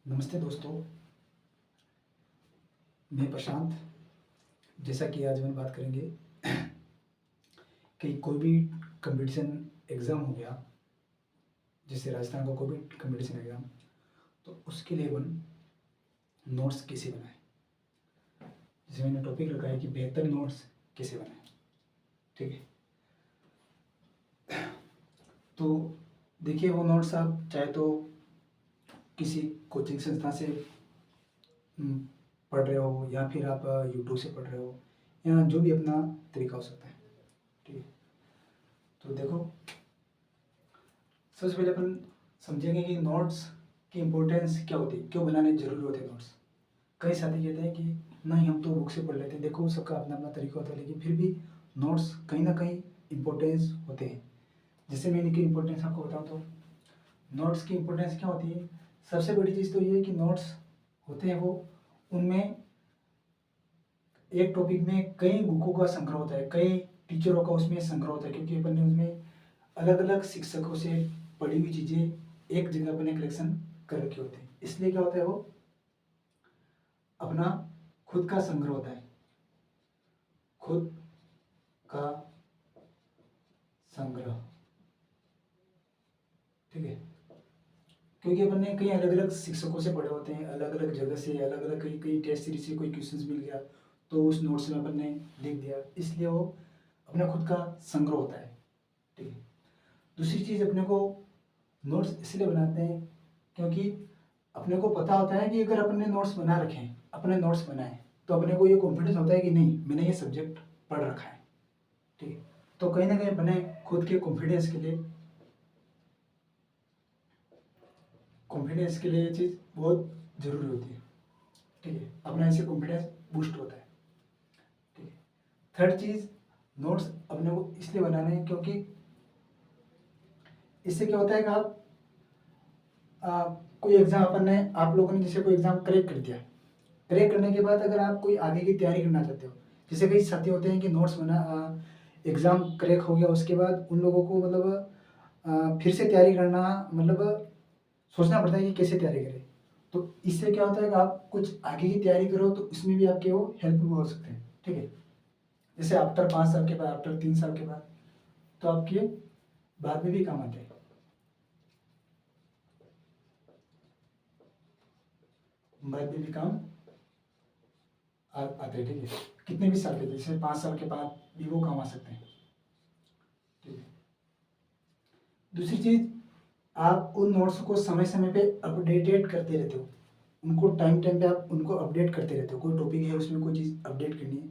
नमस्ते दोस्तों, मैं प्रशांत। जैसा कि आज हम बात करेंगे कि कोई भी कंपटीशन एग्ज़ाम हो गया, जैसे राजस्थान का कोई भी कंपटीशन एग्ज़ाम, तो उसके लिए अपन नोट्स कैसे बनाएं। जैसे मैंने टॉपिक रखा है कि बेहतर नोट्स कैसे बनाएं। ठीक है, तो देखिए वो नोट्स आप चाहे तो किसी कोचिंग संस्था से हम्म, पढ़ रहे हो या फिर आप यूट्यूब से पढ़ रहे हो या जो भी अपना तरीका हो सकता है। ठीक है, तो देखो सबसे पहले अपन समझेंगे कि नोट्स की इम्पोर्टेंस क्या होती है, क्यों बनाने जरूरी होते हैं नोट्स। कई साथी कहते हैं कि नहीं हम तो बुक से पढ़ लेते हैं। देखो सबका अपना अपना तरीका होता है, लेकिन फिर भी नोट्स कहीं ना कहीं इम्पोर्टेंस होते हैं। जैसे मैं इनकी इम्पोर्टेंस आपको बताऊँ तो नोट्स की इम्पोर्टेंस क्या होती है। सबसे बड़ी चीज़ तो ये है कि नोट्स होते हैं वो उनमें एक टॉपिक में कई बुकों का संग्रह होता है, कई टीचरों का उसमें संग्रह होता है, क्योंकि अपन ने उसमें अलग अलग शिक्षकों से पढ़ी हुई चीज़ें एक जगह अपने कलेक्शन कर रखे होते हैं। इसलिए क्या होता है, वो अपना खुद का संग्रह होता है, खुद का संग्रह। ठीक है, क्योंकि अपन ने कई अलग अलग शिक्षकों से पढ़े होते हैं, अलग अलग जगह से, अलग अलग कई कई टेस्ट सीरीज से कोई क्वेश्चंस मिल गया तो उस नोट्स में अपन ने लिख दिया, इसलिए वो अपना खुद का संग्रह होता है। ठीक है, दूसरी चीज़ अपने को नोट्स इसलिए बनाते हैं क्योंकि अपने को पता होता है कि अगर अपने नोट्स बना रखे हैं, अपने नोट्स बनाए, तो अपने को ये कॉन्फिडेंस होता है कि नहीं मैंने ये सब्जेक्ट पढ़ रखा है। ठीक है, तो कहीं ना कहीं अपने खुद के कॉन्फिडेंस के लिए ये चीज़ बहुत ज़रूरी होती है। ठीक है, अपना ऐसे कॉन्फिडेंस बूस्ट होता है। ठीक है, थर्ड चीज़ नोट्स अपने को इसलिए बनाने हैं क्योंकि इससे क्या होता है कि कोई एग्ज़ाम अपन ने, आप लोगों ने जैसे कोई एग्ज़ाम क्रैक कर दिया, क्रैक करने के बाद अगर आप कोई आगे की तैयारी करना चाहते हो, जैसे कई साथी होते हैं कि नोट्स बना, एग्ज़ाम क्रैक हो गया उसके बाद उन लोगों को मतलब फिर से तैयारी करना, मतलब सोचना पड़ता है कि कैसे तैयारी करें। तो इससे क्या होता है कि आप कुछ आगे की तैयारी करो तो इसमें भी आपके वो हेल्पफुल हो सकते हैं। ठीक है, जैसे आफ्टर 5 साल के बाद, आफ्टर 3 साल के बाद, तो आपके बाद में भी काम आते हैं। बाद में भी काम आते हैं। ठीक है, कितने भी साल के, जैसे 5 साल के बाद भी वो काम आ सकते हैं। ठीक है, दूसरी चीज़ आप उन नोट्स को समय समय पे अपडेटेड करते रहते हो, उनको टाइम टाइम पे आप उनको अपडेट करते रहते हो। कोई टॉपिक है उसमें कोई चीज़ अपडेट करनी है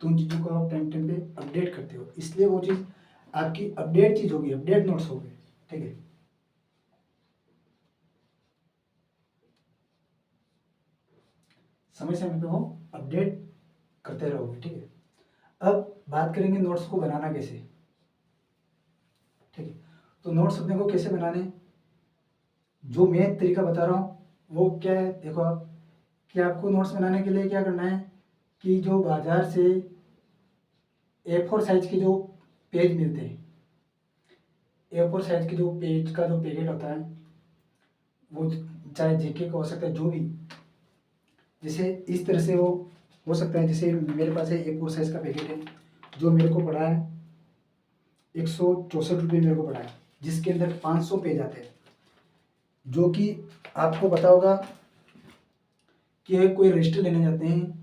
तो उन चीज़ों को आप टाइम टाइम पे अपडेट करते हो, इसलिए वो चीज़ आपकी अपडेट चीज़ होगी, अपडेट नोट्स हो गए। ठीक है, समय समय पे वो अपडेट करते रहोगे। ठीक है, अब बात करेंगे नोट्स को बनाना कैसे। ठीक है, तो नोट्स अपने को कैसे बनाने, जो मैं तरीका बता रहा हूँ वो क्या है, देखो आप कि आपको नोट्स बनाने के लिए क्या करना है कि जो बाजार से A4 साइज के जो पेज मिलते हैं, A4 साइज के जो पेज का जो पैकेट होता है, वो चाहे जेके का हो सकता है, जो भी, जैसे इस तरह से वो हो सकता है। जैसे मेरे पास है A4 साइज का पैकेट है, जो मेरे को पड़ा है 164 रुपये मेरे को पड़ा है, जिसके अंदर 500 पेज आते हैं। जो कि आपको पता होगा कि कोई रजिस्टर लेने जाते हैं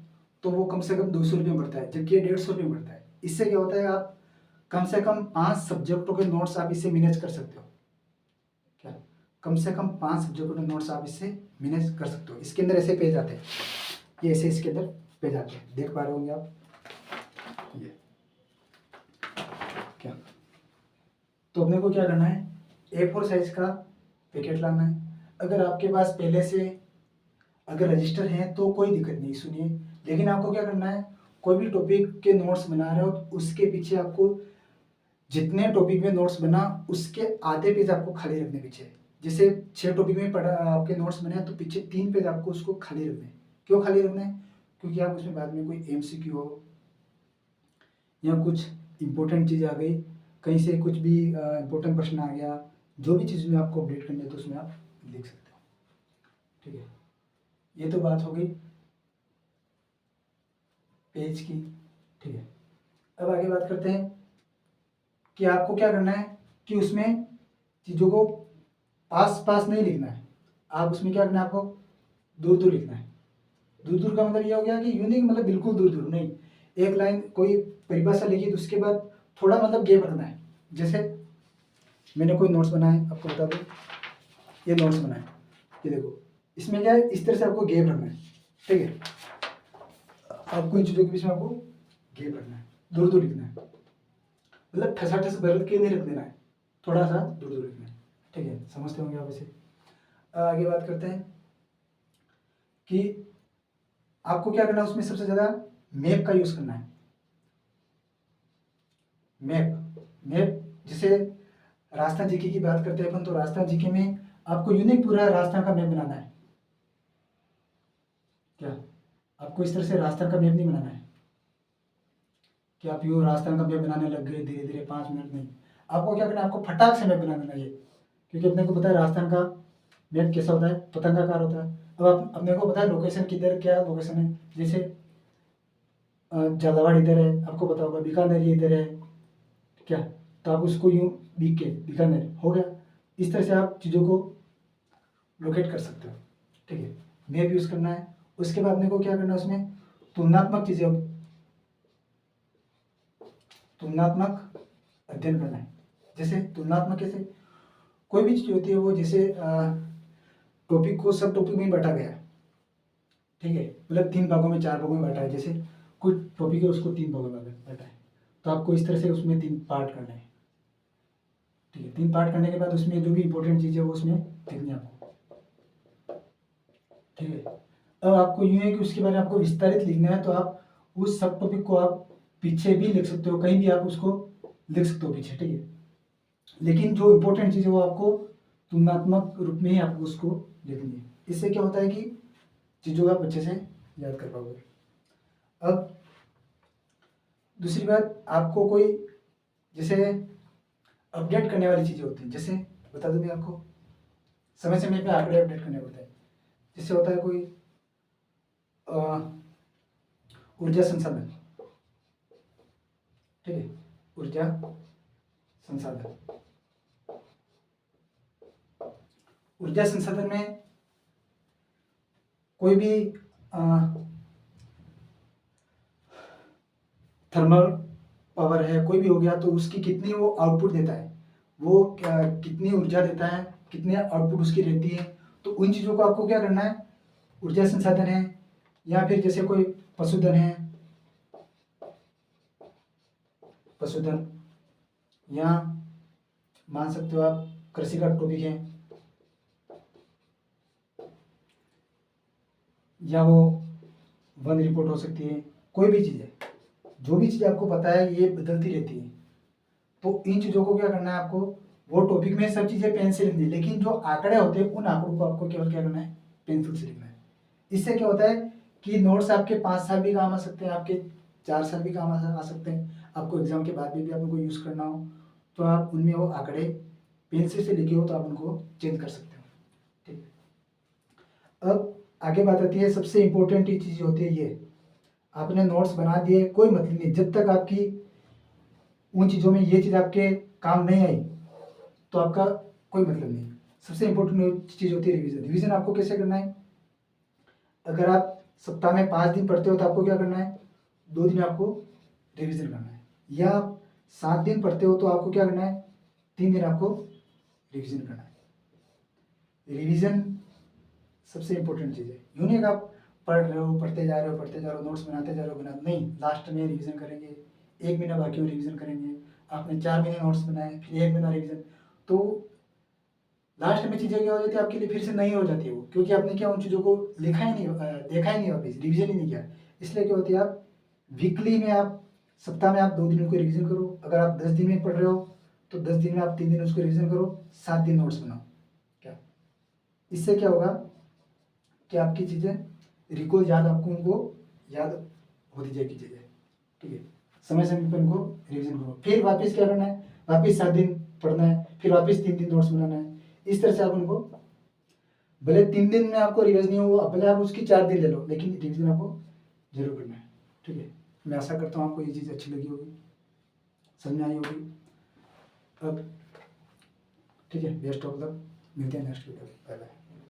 तो वो कम से कम 200 रुपये में पड़ता है, जबकि 150 रुपये में पड़ता है। इससे क्या होता है, आप कम से कम 5 सब्जेक्टों के नोट्स आप इससे मैनेज कर सकते हो। क्या, कम से कम 5 सब्जेक्टों के नोट्स आप इससे मैनेज कर सकते हो। इसके अंदर ऐसे पेज आते हैं, ये ऐसे इसके अंदर पेज आते हैं, देख पा रहे होंगे आप ये क्या। तो अपने को क्या करना है, A4 साइज का पैकेट लाना है। अगर आपके पास पहले से अगर रजिस्टर है तो कोई दिक्कत नहीं, सुनिए। लेकिन आपको क्या करना है, कोई भी टॉपिक के नोट्स बना रहे हो तो उसके पीछे आपको जितने टॉपिक में नोट्स बना उसके आधे पेज आपको खाली रखने पीछे। जैसे 6 टॉपिक में पढ़ा आपके नोट्स बने हैं तो पीछे 3 पेज आपको उसको खाली रखने हैं। क्यों खाली रखना है, क्योंकि आप उसमें बाद में कोई MCQ हो या कुछ इंपॉर्टेंट चीज़ आ गई, कहीं से कुछ भी इंपॉर्टेंट प्रश्न आ गया, जो भी चीज़ में आपको अपडेट करनी है तो उसमें आप लिख सकते हो। ठीक है, ये तो बात हो गई पेज की, ठीक है। अब आगे बात करते हैं कि आपको क्या करना है कि उसमें चीज़ों को पास पास नहीं लिखना है, आप उसमें क्या करना है, आपको दूर दूर लिखना है। दूर दूर का मतलब ये हो गया कि यूनिक मतलब बिल्कुल दूर दूर नहीं, एक लाइन कोई परिभाषा लिखी तो उसके बाद थोड़ा मतलब गेप रखना है। जैसे मैंने कोई नोट्स बनाए, आपको बता दूँ, ये नोट्स बनाए, ये देखो, इसमें क्या है, इस तरह से आपको गेप रखना है, ठीक है। आपको इन चीज़ों के बीच में आपको गेप रखना है, दूर दूर लिखना है, मतलब ठसाठस भर के नहीं रख देना है, थोड़ा सा दूर दूर लिखना है, ठीक है। समझते होंगे आप इसे। आगे बात करते हैं कि आपको क्या करना है, उसमें सबसे ज़्यादा मैप का यूज़ करना है। मैप मैप जैसे राजस्थान जीके की बात करते हैं अपन, तो राजस्थान जीके में आपको यूनिक पूरा राजस्थान का मैप बनाना है। क्या आपको इस तरह से राजस्थान का मैप नहीं बनाना है कि आप यूँ राजस्थान का मैप बनाने लग गए धीरे धीरे 5 मिनट, नहीं। आपको क्या करना है, आपको फटाक से मैप बना देना ये, क्योंकि अपने को पता है राजस्थान का मैप कैसा होता है, पतंगाकार होता है। अब आप अपने को पता है लोकेशन किधर क्या लोकेशन है, जैसे झालावाड़ इधर है, आपको पता होगा बीकानेर ये इधर है, क्या, तो आप उसको यूँ लिख के बीकानेर हो गया, इस तरह से आप चीज़ों को लोकेट कर सकते हो, ठीक है। मैप यूज़ करना है। उसके बाद अपने को क्या करना है, उसमें तुलनात्मक चीज़ें, तुलनात्मक अध्ययन करना है। जैसे तुलनात्मक कैसे, कोई भी चीज़ होती है वो, जैसे टॉपिक को सब टॉपिक में बांटा गया है, ठीक है, मतलब 3 भागों में 4 भागों में बांटा है। जैसे कोई टॉपिक है उसको 3 भागों में बांटा है, तो आपको इस तरह से उसमें 3 पार्ट करने हैं, ठीक है। 3 पार्ट करने के बाद उसमें जो भी इंपॉर्टेंट चीज़ है वो उसमें लिखनी है आपको, ठीक है। अब आपको यूँ है कि उसके बारे में आपको विस्तारित लिखना है, तो आप उस सब टॉपिक को आप पीछे भी लिख सकते हो, कहीं भी आप उसको लिख सकते हो पीछे, ठीक है। लेकिन जो इम्पोर्टेंट चीज़ है वो आपको तुलनात्मक रूप में ही आपको उसको लिखनी है। इससे क्या होता है कि चीज़ों को आप अच्छे से याद कर पाओगे। अब दूसरी बात, आपको कोई जैसे अपडेट करने वाली चीज़ें होती हैं, जैसे बता दूँ मैं आपको, समय समय पे आंकड़े अपडेट करने होते हैं। जैसे होता है कोई ऊर्जा संसाधन, ठीक है, ऊर्जा संसाधन, ऊर्जा संसाधन में कोई भी थर्मल पावर है, कोई भी हो गया, तो उसकी कितनी वो आउटपुट देता है, वो क्या कितनी ऊर्जा देता है, कितने आउटपुट उसकी रहती है, तो उन चीज़ों को आपको क्या करना है, ऊर्जा संसाधन है, या फिर जैसे कोई पशुधन है, पशुधन, या मान सकते हो आप कृषि का टॉपिक है, या वो वन रिपोर्ट हो सकती है, कोई भी चीज़ है, जो भी चीज़ आपको पता है ये बदलती रहती है, तो इन चीज़ों को क्या करना है आपको, वो टॉपिक में सब चीज़ें पेन से लिखनी है, लेकिन जो आंकड़े होते हैं उन आंकड़ों को आपको केवल क्या करना है, पेंसिल से लिखना है। इससे क्या होता है कि नोट्स आपके 5 साल भी काम आ सकते हैं, आपके 4 साल भी काम आ सकते हैं, आपको एग्जाम के बाद भी आपको यूज़ करना हो तो आप उनमें वो आंकड़े पेंसिल से लिखे हो तो आप उनको चेंज कर सकते हो, ठीक है। अब आगे बात आती है, सबसे इम्पोर्टेंट चीज़ होती है ये, आपने नोट्स बना दिए, कोई मतलब नहीं, जब तक आपकी उन चीज़ों में ये चीज़ आपके काम नहीं आई तो आपका कोई मतलब नहीं। सबसे इम्पोर्टेंट चीज़ होती है रिवीजन। रिवीजन आपको कैसे करना है, अगर आप सप्ताह में 5 दिन पढ़ते हो तो आपको क्या करना है, 2 दिन आपको रिवीजन करना है, या आप 7 दिन पढ़ते हो तो आपको क्या करना है, 3 दिन आपको रिवीजन करना है। रिवीजन सबसे इम्पोर्टेंट चीज़ है। यूँ नहीं कि आप पढ़ रहे हो, पढ़ते जा रहे हो, पढ़ते जा रहे हो, नोट्स बनाते जा रहे हो, नहीं, लास्ट में रिवीजन करेंगे, 1 महीना बाकी हो रिवीजन करेंगे, आपने 4 महीने नोट्स बनाए फिर 1 महीना रिवीजन, तो लास्ट में चीज़ें क्या हो जाती है आपके लिए, फिर से नहीं हो जाती है वो, क्योंकि आपने क्या उन चीज़ों को लिखा ही नहीं, देखा ही नहीं वापिस, रिवीजन ही नहीं किया। इसलिए क्या होती है, आप वीकली में, आप सप्ताह में आप 2 दिन उनको रिवीजन करो। अगर आप 10 दिन में पढ़ रहे हो तो 10 दिन में आप 3 दिन उसको रिवीजन करो, 7 दिन नोट्स बनाओ। क्या, इससे क्या होगा कि आपकी चीज़ें रिकॉल याद, आपको उनको याद होती जाएगी चीज़ें, ठीक है। समय समय पर उनको रिवीजन करो, फिर वापस क्या करना है, वापस 7 दिन पढ़ना है, फिर वापस 3 दिन नोट्स बनाना है। इस तरह से आप उनको भले 3 दिन में आपको रिवाइज नहीं हो, भले आप उसकी 4 दिन ले लो, लेकिन रिविजन आपको जरूर करना है। ठीक है, मैं आशा करता हूँ आपको ये चीज़ अच्छी लगी होगी, समझ में आई होगी। अब ठीक है, बेस्ट ऑफ लक, मिलते हैं नेक्स्ट वीडियो, बाय बाय।